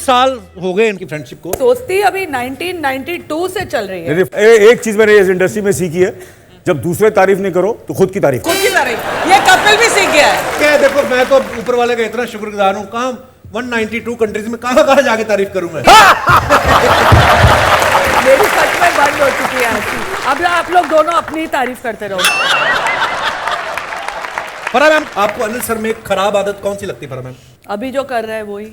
साल हो गए इनकी फ्रेंडशिप को। दोस्ती अभी 1992 से चल रही है। एक चीज मैंने इस इंडस्ट्री में सीखी है, जब दूसरे तारीफ नहीं करो तो खुद की तारीफ। खुद की तारीफ ये कपिल भी सीख गया है। क्या देखो, मैं तो ऊपर वाले का इतना शुक्रगुजार हूँ। कहाँ 192 कंट्रीज में कहाँ जाके तारीफ करूँ मैं। मेरी सच में बंद हो चुकी है ऐसी। अब आप लोग दोनों अपनी ही तारीफ करते रहो। फराह मैम, आपको अनिल सर में एक खराब आदत कौन सी लगती है फराह मैम? अभी जो कर रहा है वही।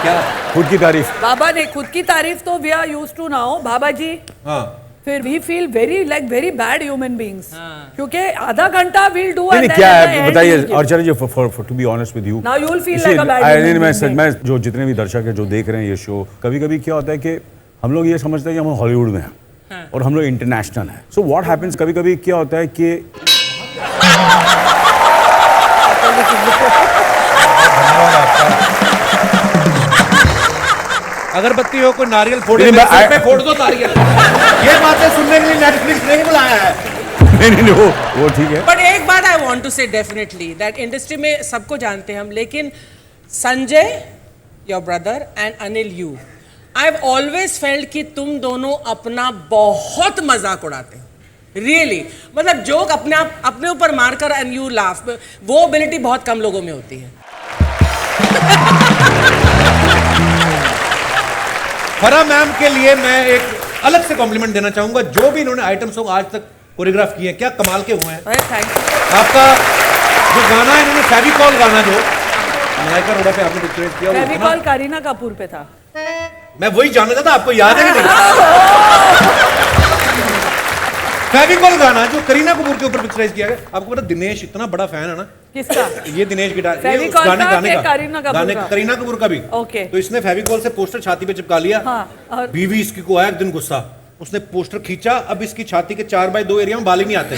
क्या? खुद की तारीफ। बाबा ने खुद की तारीफ तो we are used to now Baba ji. हाँ, फिर we feel very bad human beings, क्योंकि आधा घंटा वील डू नहीं क्या है बताइए Archana ji, to be honest with you, now you will feel like a bad. मैं जो जितने भी दर्शक है जो देख रहे हैं ये शो, कभी कभी क्या होता है कि हम लोग ये समझते हैं कि हम हॉलीवुड में हैं और हम लोग इंटरनेशनल हैं। सो व्हाट हैपेंस, कभी कभी क्या होता है कि अगरबत्ती हो, कोई नारियल फोड़े, मेरे सर पे फोड़ दो नारियल। ये बातें सुनने के लिए नेटफ्लिक्स नहीं बुलाया है। नहीं वो ठीक है। बट एक बात आई वांट टू से डेफिनेटली दैट इंडस्ट्री में सबको जानते हैं हम, लेकिन Sanjay your brother and Anil you, I have always felt कि तुम दोनों अपना बहुत मजाक उड़ाते हैं। रियली मतलब जोक अपने ऊपर मारकर एंड यू लाफ, वो एबिलिटी बहुत कम लोगों में होती है। फराह मैम के लिए मैं एक अलग से कॉम्प्लीमेंट देना चाहूंगा। जो भी इन्होंने आइटम सॉन्ग आज तक कोरियोग्राफ किए हैं, क्या कमाल के हुए हैं। Thank you. आपका जो गाना है, इन्होंने फेविकॉल गाना जो मलाइका अरोड़ा पे आपने पिक्चराइज किया, फेविकॉल करीना कपूर पे था। मैं वही जानना चाहता, आपको याद है कि नहीं? फेविकॉल गाना जो करीना कपूर के ऊपर पिक्चराइज किया गया। आपको पता दिनेश इतना बड़ा फैन है ना। किसका? ये दिनेश गिटार, फेविकॉल गाने का गाने कि का करीना कपूर का? करीना कपूर का भी। ओके। तो इसने फेविकॉल से पोस्टर छाती पे चिपका लिया। हाँ, और बीवी इसकी को आया एक दिन गुस्सा, उसने पोस्टर खींचा, अब इसकी छाती के 4x2 एरिया में बाल ही नहीं आते।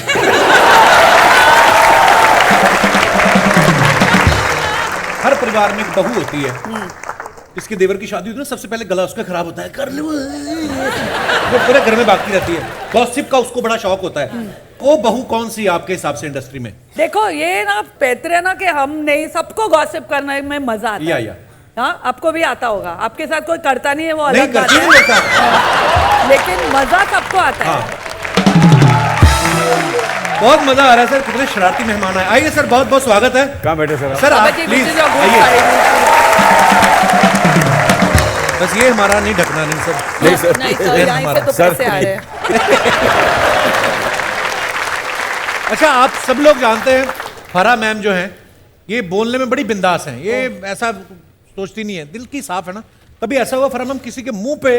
हर परिवार में एक बहू होती है, इसके देवर की शादी होती है ना, सबसे पहले गला उसका खराब होता है, कर लो, वो पूरे घर में भागती रहती है। गॉसिप का उसको बड़ा शौक होता है। वो बहू कौन सी आपके हिसाब से इंडस्ट्री में? देखो ये ना पैतरे ना कि हम नहीं, सबको गॉसिप करने में मजा आता है। हाँ, आपको भी आता होगा। आपके साथ कोई करता नहीं है, वो अलग बात है, लेकिन मजा सबको आता है। बहुत मजा आ रहा है सर, कितने शरारती मेहमान आए। आइए सर, बहुत बहुत स्वागत है। कहाँ बैठे सर? सर आप प्लीज आइए। बस ये हमारा नहीं ढकना, नहीं सर। नहीं सर, नहीं सर, यहाँ पे तो पैसे आ रहे हैं। अच्छा, आप सब लोग जानते हैं फराह मैम जो हैं, ये बोलने में बड़ी बिंदास हैं। ये ऐसा सोचती नहीं है, दिल की साफ है ना। कभी ऐसा हुआ फराह मैम किसी के मुंह पे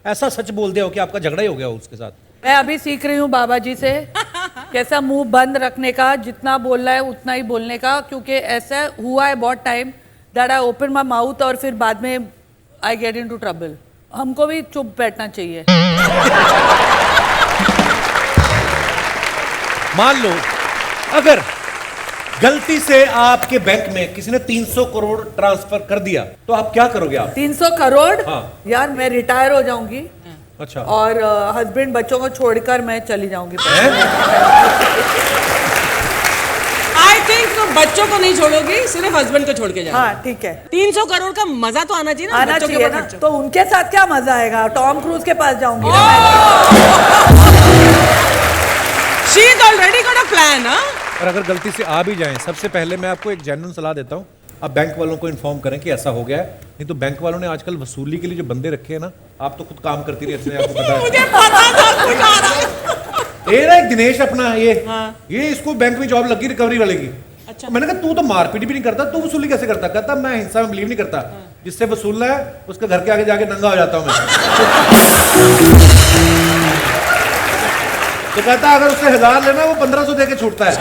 ऐसा सच बोल दिया हो कि आपका झगड़ा ही हो गया हो उसके साथ? मैं अभी सीख रही हूँ बाबा जी से कैसा मुंह बंद रखने का, जितना बोलना है उतना ही बोलने का, क्योंकि ऐसा हुआ है बहुत time that I open my mouth और फिर बाद में आई गेट इनटू ट्रबल। हमको भी चुप बैठना चाहिए। मान लो अगर गलती से आपके बैंक में किसी ने 300 करोड़ ट्रांसफर कर दिया, तो आप क्या करोगे? आप 300 करोड़? हाँ। यार मैं रिटायर हो जाऊंगी। अच्छा। और हस्बैंड बच्चों को छोड़कर मैं चली जाऊंगी। आई थिंक तो बच्चों को नहीं छोड़ोगी, सिर्फ हस्बैंड को छोड़ के जाओ। हाँ ठीक है। 300 करोड़ का मजा तो आना चाहिए ना। आना चाहिए ना, तो उनके साथ क्या मजा आएगा? टॉम क्रूज के पास जाऊंगी। She is already got a plan. और अगर गलती से आ भी जाएं, सबसे पहले मैं आपको एक जेन्युइन सलाह देता हूं, आप बैंक वालों को इन्फॉर्म करें कि ऐसा हो गया है। नहीं तो बैंक वालों ने आजकल वसूली के लिए जो बंदे रखे हैं ना, आप तो खुद काम करती रहती हैं, आपको पता है। मुझे पता था कुछ आ रहा है। ये ना एक दिनेश अपना ये इसको बैंक में जॉब लगी रिकवरी वाले की। अच्छा। मैंने कहा तू तो मारपीट भी नहीं करता, तू वसूली कैसे करता? कहता मैं हिंसा में बिलीव नहीं करता, जिससे वसूलना है उसके घर के आगे जाके नंगा हो जाता हूँ मैं। तो कहता अगर उससे 1000 लेना वो 1500 देके छूटता है।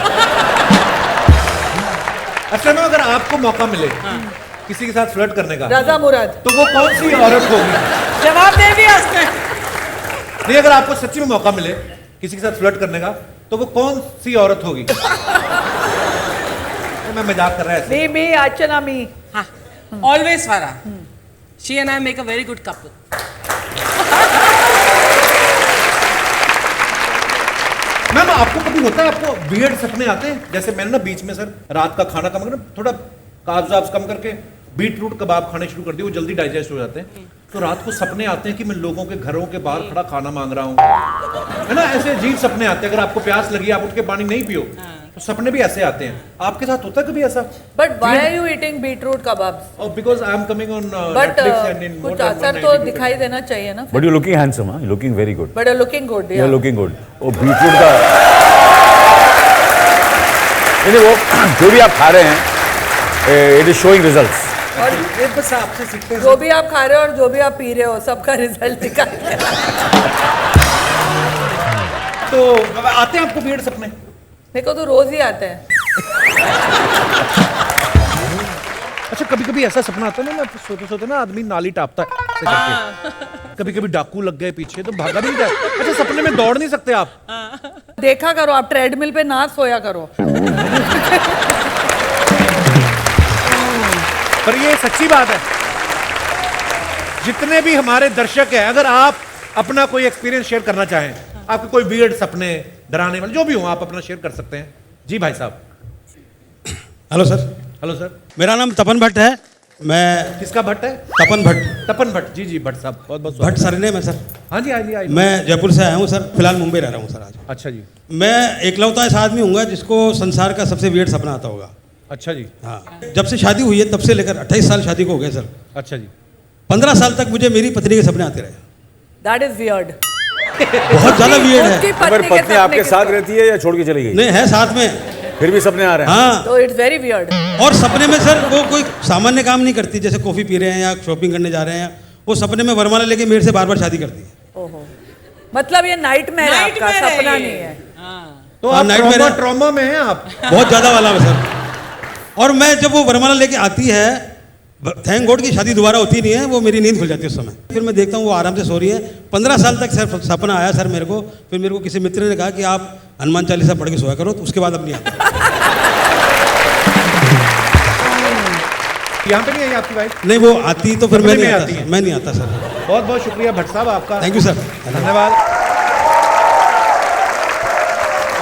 अच्छा में अगर आपको मौका मिले किसी के साथ फ्लर्ट करने का, रजा मुराद, तो वो कौन सी औरत होगी? जवाब दे दिया उसने। नहीं, अगर आपको सच्ची में मौका मिले किसी के साथ फ्लर्ट करने का, तो वो कौन सी औरत होगी? तो मैं मजाक कर रहा है। मी अर्चना मी। हाँ, always Farah. She and I make a very good couple. Ma'am आपको कभी होता है आपको वियर्ड सपने आते हैं? जैसे मैंने ना बीच में सर रात का खाना कम करके थोड़ा कार्ब्स कम करके बीट रूट कबाब खाने शुरू कर दिए, वो जल्दी डाइजेस्ट हो जाते हैं। तो रात को सपने आते हैं कि मैं लोगों के घरों के बाहर खड़ा खाना मांग रहा हूँ, है ना, ऐसे अजीब सपने आते हैं। अगर आपको प्यास लगी, आप उठ के पानी नहीं पियो, तो सपने भी ऐसे आते हैं। आपके साथ होता है कभी ऐसा? But why are you eating beetroot kebabs? Oh, because I am coming on but Netflix and in more कुछ than असर 190 तो people. दिखाई देना चाहिए ना। बट यू लुकिंग हैंडसम, हाँ, looking very good, but looking good. You are looking good. वो beetroot का नहीं, वो जो भी आप खा रहे हैं, इट इज शोइंग रिजल्ट्स। और ये बस आपसे सीखते हैं। जो भी आप खा रहे हो और जो भी आप पी रहे हो, सबका रिजल्ट दिखाई दे रहा है। तो आते हैं आपको वियर्ड सपने? मेरे को तो रोज ही आते हैं। अच्छा, कभी कभी ऐसा सपना आता है ना, सोते सोते ना आदमी नाली टापता है ऐसे करके। कभी कभी डाकू लग गए पीछे तो भागा नहीं जाए। अच्छा, सपने में दौड़ नहीं सकते आप? देखा करो, आप ट्रेडमिल पे ना सोया करो। पर ये सच्ची बात है, जितने भी हमारे दर्शक हैं, अगर आप अपना कोई एक्सपीरियंस शेयर करना चाहें, आपके कोई वियर्ड सपने, डराने वाले जो भी हो, आप अपना शेयर कर सकते हैं। जी भाई साहब। Hello sir. Hello sir. मेरा नाम तपन भट्ट है। मैं किसका भट्ट है? तपन भट्ट। तपन भट्ट। जी जी भट्ट साहब, बहुत बहुत भट्ट स्वागत। सरनेम है सर। हाँ जी, आइए। मैं जयपुर से आया हूँ सर, फिलहाल मुंबई रह रहा हूँ सर आज। अच्छा जी। मैं एकलौता ऐसा आदमी हूँगा जिसको संसार का सबसे वियर्ड सपना आता होगा। अच्छा जी। हाँ, जब से शादी हुई है तब से लेकर 28 साल शादी को हो गए सर। अच्छा जी। 15 साल तक मुझे मेरी पत्नी के सपने आते रहे। That is weird. बहुत ज़्यादा वियर्ड है। अगर पत्नी आपके साथ रहती है या छोड़ के चली गई? नहीं, है साथ में, फिर भी सपने आ रहे हैं? हाँ। तो इट्स वेरी वियर्ड। और सपने में सर वो कोई सामान्य काम नहीं करती, जैसे कॉफ़ी पी रहे हैं या शॉपिंग करने जा रहे हैं, वो सपने में वरमाला लेके मेरे से बार बार शादी करती है। ओहो, मतलब ये नाइटमेयर है आपका, Nightmare है सपना ये। नहीं है। तो हाँ, आप nightmare है। ट्रॉमा में हैं आप? बहुत ज़्यादा वाला है सर। और मैं जब वो वरमाला लेके आती है, थैंक गॉड की शादी दोबारा होती नहीं है, वो मेरी नींद खुल जाती है उस समय। फिर मैं देखता हूँ वो आराम से सो रही है। 15 साल तक सर सपना आया सर मेरे को। फिर मेरे को किसी मित्र ने कहा कि आप हनुमान चालीसा पढ़ के सोया करो, तो उसके बाद अब नहीं आता। यहाँ पे नहीं आई आपकी वाइफ? नहीं, वो आती तो फिर सपने मैं नहीं में आता आती सर, है। मैं नहीं आता सर। बहुत बहुत शुक्रिया भट्ट साहब आपका। Thank you sir. धन्यवाद।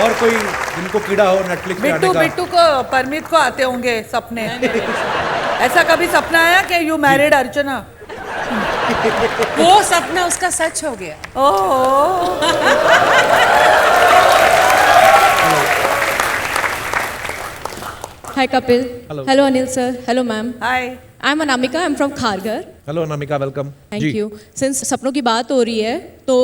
और कोई जिनको कीड़ा हो नेटफ्लिक्स पे आने बिट्टू का? बिट्टू को, परमित को आते होंगे सपने। ऐसा कभी सपना आया कि यू मैरिड अर्चना? वो सपना उसका सच हो गया। ओह, Hi Kapil. Hello. Hello Anil sir. Hello ma'am. Hi. I'm Anamika. I'm from Kharghar. Hello Anamika, welcome. Thank you. Since सपनों की बात हो रही है, तो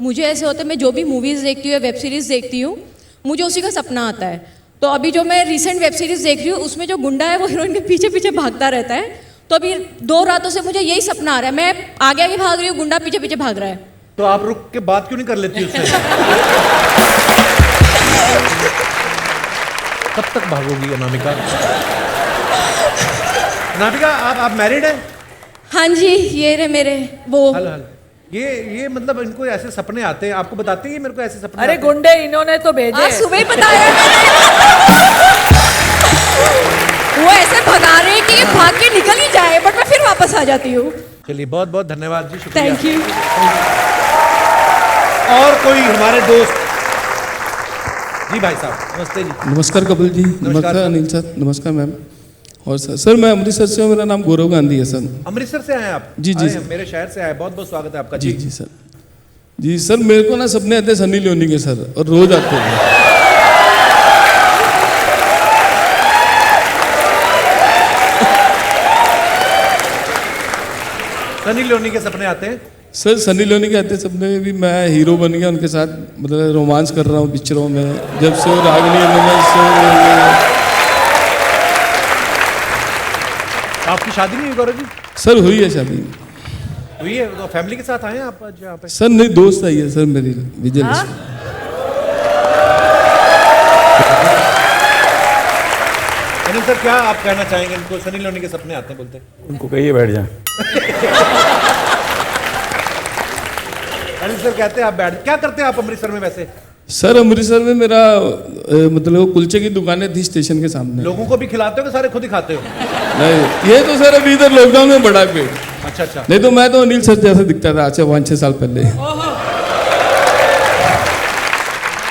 मुझे ऐसे होता है, मैं जो भी मूवीज देखती हूँ, वेब सीरीज देखती हूँ, मुझे उसी का सपना आता है। तो अभी जो मैं रिसेंट वेब सीरीज देख रही हूँ, उसमें जो गुंडा है वो हीरोइन के पीछे पीछे भागता रहता है। तो अभी 2 रातों से मुझे यही सपना आ रहा है, मैं आगे आगे भाग रही हूँ, गुंडा पीछे पीछे भाग रहा है। तो आप रुक के बात क्यों नहीं कर लेती उससे? कब तक भागोगी अनामिका? अनामिका, आप मैरिड हैं? हाँ जी, ये रहे मेरे वो। Hello hello. ये मतलब इनको ऐसे सपने आते हैं, आपको बताते हैं ये मेरे को ऐसे सपने अरे आते हैं? गुंडे इन्होंने तो भेजे। आज सुबह ही बताया वो ऐसे भगा रहे हैं कि ये भाग के निकल ही जाए, बट मैं फिर वापस आ जाती हूँ। चलिए, बहुत बहुत धन्यवाद जी, शुक्रिया। Thank you. और कोई हमारे दोस्त? जी भाई साहब, नमस्ते जी। नमस्कार कपिल जी। नमस्कार अनिल सर। नमस्कार मैम। और सर मैं अमृतसर से हूँ, मेरा नाम गौरव गांधी है सर। अमृतसर से आए हैं आप? जी, जी, आए सर। हैं, मेरे शहर से आए। बहुत बहुत स्वागत है आपका। जी जी सर। जी सर, मेरे को ना सपने आते हैं सनी लियोनी के सर, और रोज आते हैं। सनी लियोनी के सपने आते हैं? सर सनी लियोनी के आते सपने में भी मैं हीरो बन गया उनके साथ, मतलब रोमांस कर रहा हूँ पिक्चरों में। जब से वो रागिनी आपकी शादी नहीं हुई गौरव जी? सर हुई है शादी। हुई है? तो फैमिली के साथ आए हैं आप आज यहाँ पे? सर नहीं, दोस्त आई है सर मेरी, विजय लक्ष्मी। अनिल सर, क्या आप कहना चाहेंगे? इनको सनी लियोनी के सपने आते हैं बोलते हैं? उनको कहिए बैठ जाए। अनिल सर कहते हैं आप बैठ। क्या करते हैं आप अमृतसर में वैसे? सर अमृतसर में मेरा मतलब वो कुलचे की दुकानें थी स्टेशन के सामने। लोगों को भी खिलाते हो कि सारे खुद ही खाते हो? नहीं, ये तो सर अभी इधर लॉकडाउन में बढ़ा पेड़। अच्छा अच्छा। नहीं तो मैं तो अनिल सर जैसा दिखता था आज से 5-6 साल पहले।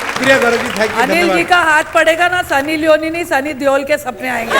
शुक्रिया गौरव जी, थैंक यू, अनिल जी धन्यवाद। का हाथ पड़ेगा ना, सनी लियोनी नहीं, सनी देओल के सपने आएंगे।